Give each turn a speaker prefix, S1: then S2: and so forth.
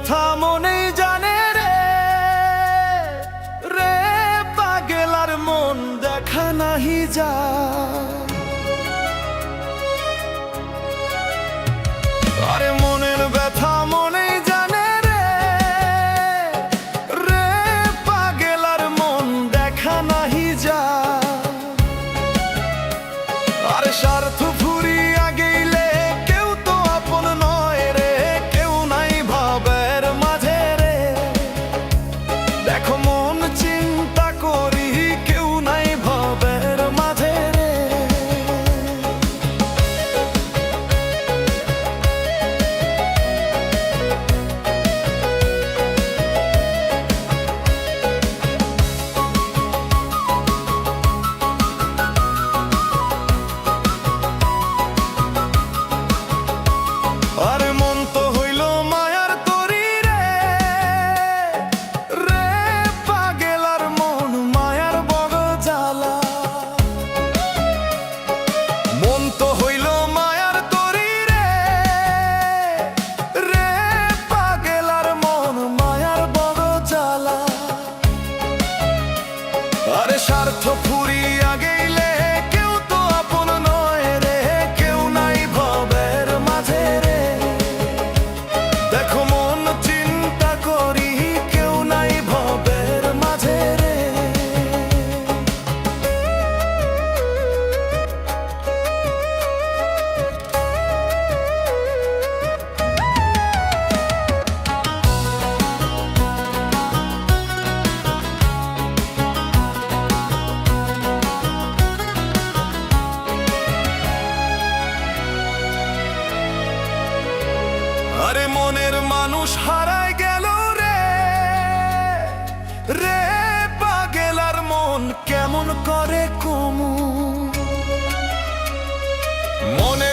S1: ব্যথা মনেই জানে রে, রে পাগেলার মন দেখা নাহি যায়। আরে মনের ব্যথা মনেই জানে রে, রে পাগেলার মন দেখা নাহি যায়। আরে স্বার্থ ফুরিয়া গেলে কেউ তো আপন নয় রে, কেউ নাই ভাবের মাঝে রে। দেখো মন চিন্তা করি কেউ নাই ভাবের মাঝে রে। আরে মন তো হইল মায়ার তরি রে, রে পাগেলার মন মায়ার বড় জ্বালা। মন তো হইল মায়ার তরি রে, রে পাগেলার মন মায়ার বড় জ্বালা। আরে স্বার্থ ফুরিয়া গেলে কেউ তো আপন নয় রে, কেউ নাই ভাবের মাঝে রে। দেখো মন চিন্তা করি কেউ নাই ভাবের মাঝে রে। আরে মনের মানুষ হারায় গেল রে, রে পাগেলার মন কেমন করে কমু। মনে